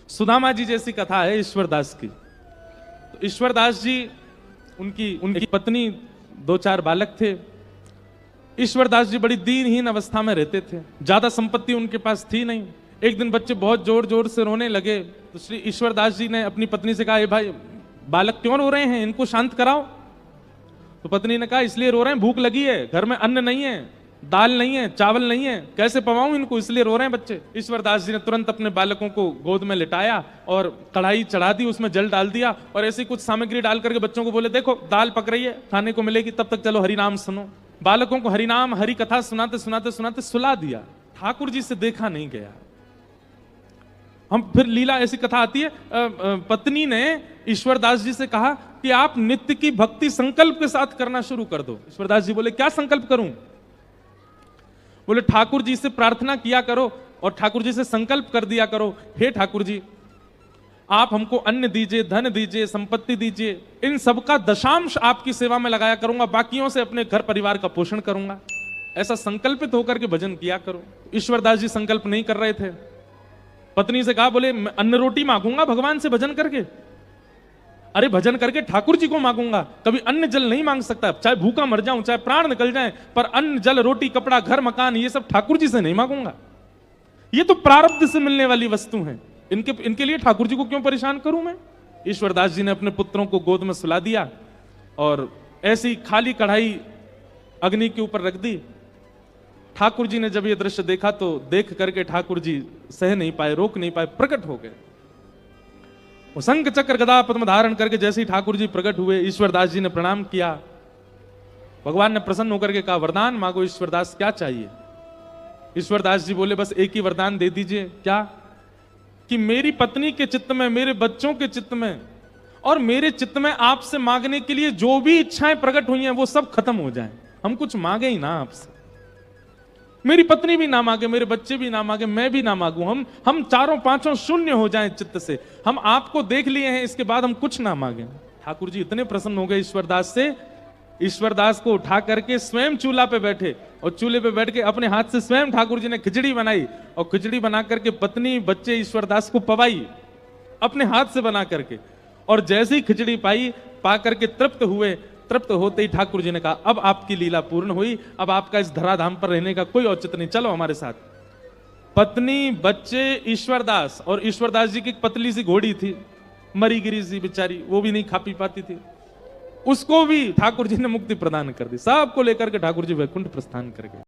सुदामा जी जैसी कथा है ईश्वरदास की। तो ईश्वरदास जी उनकी पत्नी, 2-4 बालक थे। ईश्वरदास जी बड़ी दीनहीन अवस्था में रहते थे, ज्यादा संपत्ति उनके पास थी नहीं। एक दिन बच्चे बहुत जोर जोर से रोने लगे तो श्री ईश्वरदास जी ने अपनी पत्नी से कहा, भाई बालक क्यों रो रहे हैं, इनको शांत कराओ। तो पत्नी ने कहा, इसलिए रो रहे हैं, भूख लगी है, घर में अन्न नहीं है, दाल नहीं है, चावल नहीं है, कैसे पवाऊं इनको, इसलिए रो रहे हैं बच्चे। ईश्वरदास जी ने तुरंत अपने बालकों को गोद में लिटाया और कढ़ाई चढ़ा दी, उसमें जल डाल दिया और ऐसी कुछ सामग्री डाल करके बच्चों को बोले, देखो दाल पक रही है, खाने को मिलेगी, तब तक चलो हरि नाम सुनो। बालकों को हरि नाम हरि कथा सुनाते सुनाते सुनाते सुला दिया। ठाकुर जी से देखा नहीं गया। हम फिर लीला ऐसी कथा आती है, पत्नी ने ईश्वरदास जी से कहा कि आप नित्य की भक्ति संकल्प के साथ करना शुरू कर दो। ईश्वरदास जी बोले, क्या संकल्प करूं? बोले, ठाकुर जी से प्रार्थना किया करो और ठाकुर जी से संकल्प कर दिया करो, हे ठाकुर जी आप हमको अन्न दीजिए, धन दीजिए, संपत्ति दीजिए, इन सबका दशांश आपकी सेवा में लगाया करूंगा, बाकियों से अपने घर परिवार का पोषण करूंगा। ऐसा संकल्पित होकर के भजन किया करो। ईश्वरदास जी संकल्प नहीं कर रहे थे। पत्नी से कहा, बोले मैं अन्न रोटी मांगूंगा भगवान से भजन करके। अरे भजन करके ठाकुर जी को मांगूंगा, कभी अन्न जल नहीं मांग सकता, चाहे भूखा मर जाऊं, चाहे प्राण निकल जाए, पर अन्न जल रोटी कपड़ा घर मकान ये सब ठाकुर जी से नहीं मांगूंगा। ये तो प्रारब्ध से मिलने वाली वस्तु है, इनके लिए ठाकुर जी को क्यों परेशान करूं मैं। ईश्वरदास जी ने अपने पुत्रों को गोद में सुला दिया और ऐसी खाली कढ़ाई अग्नि के ऊपर रख दी। ठाकुर जी ने जब ये दृश्य देखा तो देख करके ठाकुर जी सह नहीं पाए, रोक नहीं पाए, प्रकट हो गए। वो शंख चक्र गदा पद्म धारण करके जैसे ही ठाकुर जी प्रकट हुए, ईश्वरदास जी ने प्रणाम किया। भगवान ने प्रसन्न होकर के कहा, वरदान मांगो ईश्वरदास, क्या चाहिए? ईश्वरदास जी बोले, बस एक ही वरदान दे दीजिए। क्या? कि मेरी पत्नी के चित्त में, मेरे बच्चों के चित्त में और मेरे चित्त में आपसे मांगने के लिए जो भी इच्छाएं प्रकट हुई हैं वो सब खत्म हो जाएं। हम कुछ मांगे ही ना आपसे, मेरी पत्नी भी ना मांगे, मेरे बच्चे भी ना मांगे, मैं भी ना मांगू, हम चारों पांचों शून्य हो जाएं चित्त से। हम आपको देख लिए हैं, इसके बाद हम कुछ ना मांगे। ठाकुर जी इतने प्रसन्न हो गए ईश्वरदास से, ईश्वरदास को उठा करके स्वयं चूल्हा पे बैठे और चूल्हे पे बैठ के अपने हाथ से स्वयं ठाकुर जी ने खिचड़ी बनाई और खिचड़ी बना करके पत्नी बच्चे ईश्वरदास को पवाई अपने हाथ से बना करके। और जैसे ही खिचड़ी पा करके तृप्त हुए, तृप्त होते ही ठाकुर जी ने कहा, अब आपकी लीला पूर्ण हुई, अब आपका इस धराधाम पर रहने का कोई औचित्य नहीं, चलो हमारे साथ। पत्नी, बच्चे, ईश्वरदास, और ईश्वरदास जी की एक पतली सी घोड़ी थी, मरी गिरी सी बेचारी, वो भी नहीं खा पी पाती थी, उसको भी ठाकुर जी ने मुक्ति प्रदान कर दी। सबको लेकर के ठाकुर जी वैकुंठ प्रस्थान कर गए।